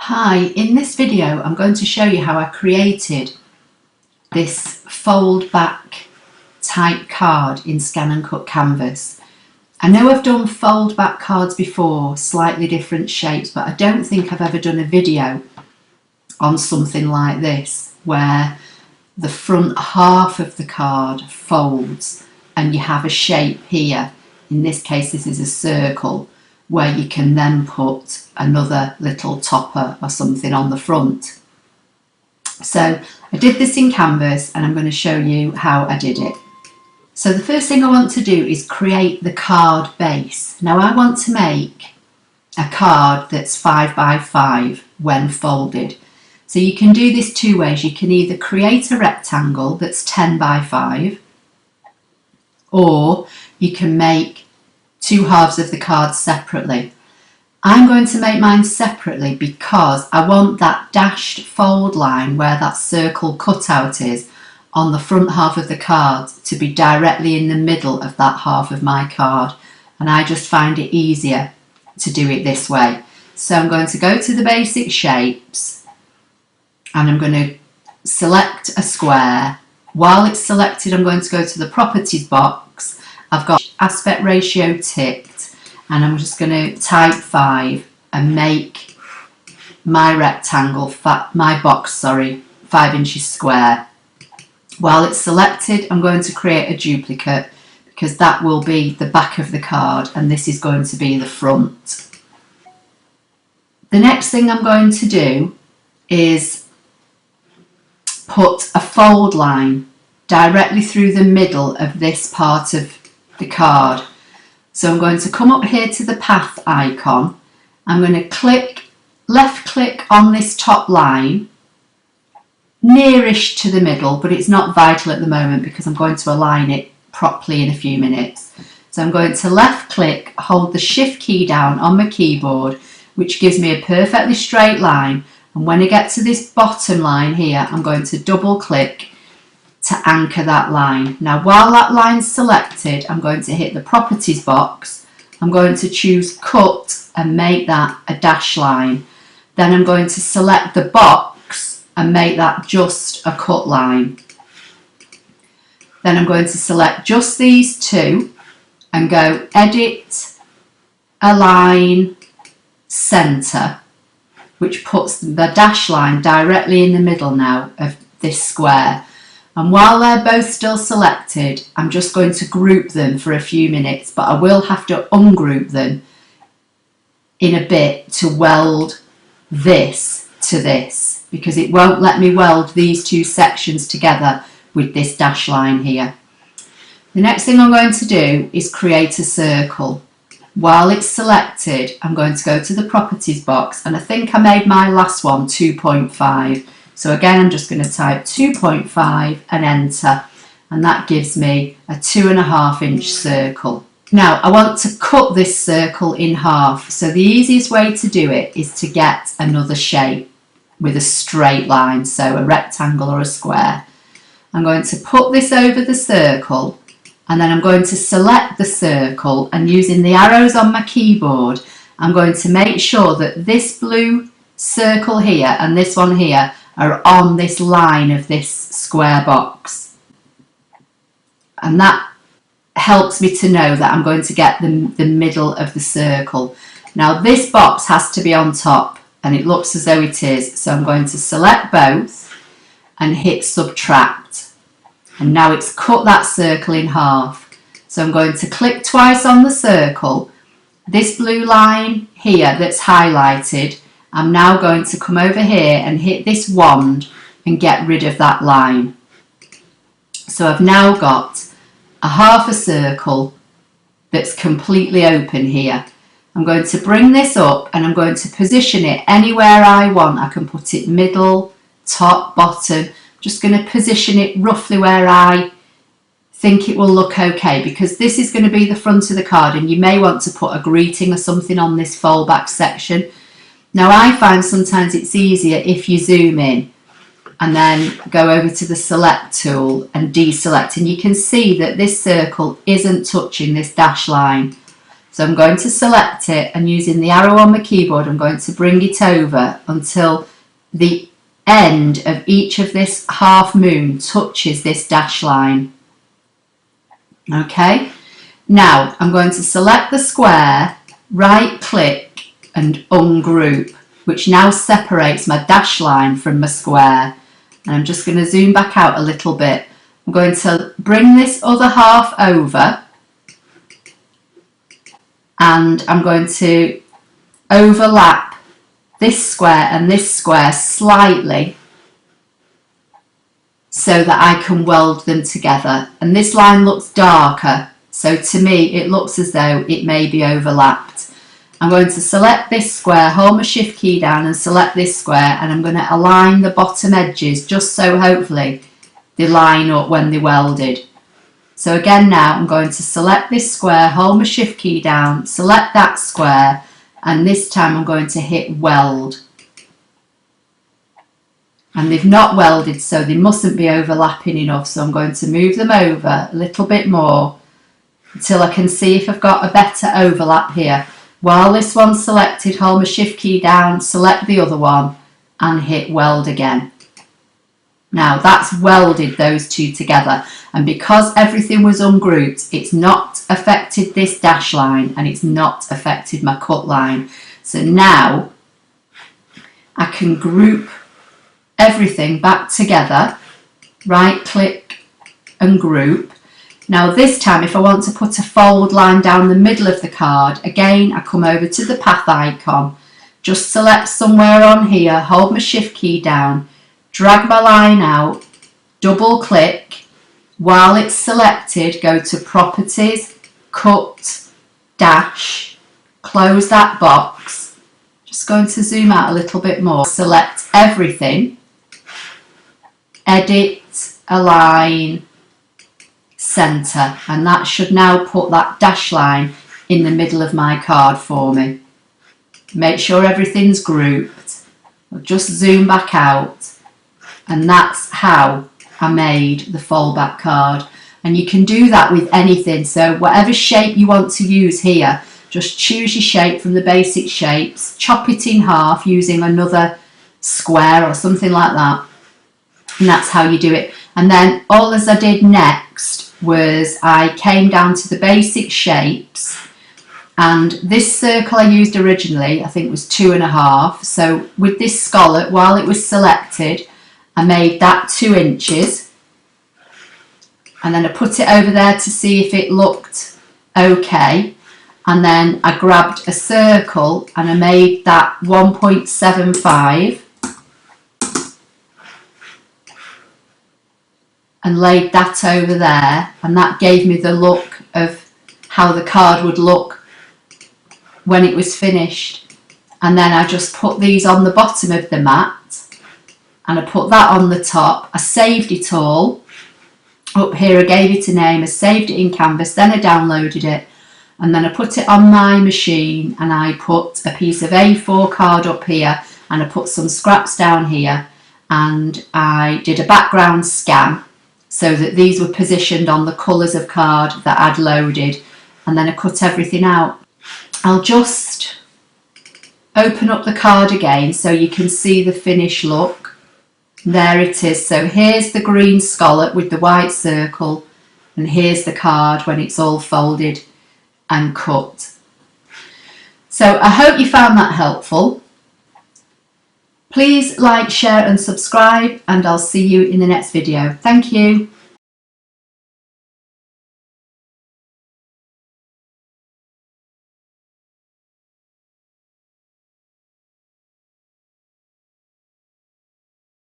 Hi, in this video I'm going to show you how I created this fold back type card in ScanNCut canvas. I know I've done fold back cards before, slightly different shapes, but I don't think I've ever done a video on something like this where the front half of the card folds and you have a shape here. In this case this is a circle where you can then put another little topper or something on the front. So I did this in canvas and I'm going to show you how I did it. So the first thing I want to do is create the card base. Now I want to make a card that's 5 by 5 when folded. So you can do this two ways. You can either create a rectangle that's 10 by 5, or you can make two halves of the card separately. I'm going to make mine separately because I want that dashed fold line where that circle cutout is on the front half of the card to be directly in the middle of that half of my card, and I just find it easier to do it this way. So I'm going to go to the basic shapes and I'm going to select a square. While it's selected, I'm going to go to the properties box. I've got aspect ratio ticked and I'm just going to type 5 and make my rectangle, my box, 5 inches square. While it's selected, I'm going to create a duplicate because that will be the back of the card and this is going to be the front. The next thing I'm going to do is put a fold line directly through the middle of this part of the card. So I'm going to come up here to the path icon. I'm going to left click on this top line nearish to the middle, but it's not vital at the moment because I'm going to align it properly in a few minutes. So I'm going to left click, hold the shift key down on my keyboard, which gives me a perfectly straight line, and when I get to this bottom line here I'm going to double click to anchor that line. Now while that line's selected, I'm going to hit the properties box. I'm going to choose cut and make that a dash line. Then I'm going to select the box and make that just a cut line. Then I'm going to select just these two and go edit, align, center, which puts the dash line directly in the middle now of this square. And while they're both still selected, I'm just going to group them for a few minutes, but I will have to ungroup them in a bit to weld this to this, because it won't let me weld these two sections together with this dash line here. The next thing I'm going to do is create a circle. While it's selected, I'm going to go to the properties box, and I think I made my last one 2.5. So again, I'm just going to type 2.5 and enter, and that gives me a 2.5 inch circle. Now I want to cut this circle in half, so the easiest way to do it is to get another shape with a straight line, so a rectangle or a square. I'm going to put this over the circle, and then I'm going to select the circle, and using the arrows on my keyboard I'm going to make sure that this blue circle here and this one here are on this line of this square box, and that helps me to know that I'm going to get the middle of the circle. Now this box has to be on top and it looks as though it is, so I'm going to select both and hit subtract, and now it's cut that circle in half. So I'm going to click twice on the circle. This blue line here that's highlighted, I'm now going to come over here and hit this wand and get rid of that line. So I've now got a half a circle that's completely open here. I'm going to bring this up and I'm going to position it anywhere I want. I can put it middle, top, bottom. I'm just going to position it roughly where I think it will look okay, because this is going to be the front of the card and you may want to put a greeting or something on this fold back section. Now I find sometimes it's easier if you zoom in and then go over to the select tool and deselect, and you can see that this circle isn't touching this dash line. So I'm going to select it, and using the arrow on my keyboard I'm going to bring it over until the end of each of this half moon touches this dash line. Okay, now I'm going to select the square, right click and ungroup, which now separates my dash line from my square. And I'm just going to zoom back out a little bit. I'm going to bring this other half over, and I'm going to overlap this square and this square slightly so that I can weld them together. And this line looks darker, so to me it looks as though it may be overlapped. I'm going to select this square, hold my shift key down and select this square, and I'm going to align the bottom edges just so hopefully they line up when they're welded. So again, now I'm going to select this square, hold my shift key down, select that square, and this time I'm going to hit weld. And they've not welded, so they mustn't be overlapping enough, so I'm going to move them over a little bit more until I can see if I've got a better overlap here. While this one's selected, hold my shift key down, select the other one and hit weld again. Now that's welded those two together, and because everything was ungrouped, it's not affected this dash line and it's not affected my cut line. So now I can group everything back together, right click and group. Now this time if I want to put a fold line down the middle of the card, again I come over to the path icon, just select somewhere on here, hold my shift key down, drag my line out, double click, while it's selected go to properties, cut, dash, close that box, just going to zoom out a little bit more, select everything, edit, align, center, and that should now put that dash line in the middle of my card for me. Make sure everything's grouped. I'll just zoom back out, and that's how I made the foldback card. And you can do that with anything, so whatever shape you want to use here, just choose your shape from the basic shapes, chop it in half using another square or something like that, and that's how you do it. And then all as I did next was I came down to the basic shapes, and this circle I used originally I think was 2.5, so with this scallop, while it was selected, I made that 2 inches, and then I put it over there to see if it looked okay, and then I grabbed a circle and I made that 1.75 and laid that over there, and that gave me the look of how the card would look when it was finished. And then I just put these on the bottom of the mat, and I put that on the top. I saved it all up here, I gave it a name, I saved it in Canvas, then I downloaded it, and then I put it on my machine, and I put a piece of A4 card up here, and I put some scraps down here, and I did a background scan so that these were positioned on the colours of card that I'd loaded, and then I cut everything out. I'll just open up the card again so you can see the finished look. There it is. So here's the green scallop with the white circle, and here's the card when it's all folded and cut. So I hope you found that helpful. Please like, share and subscribe, and I'll see you in the next video. Thank you.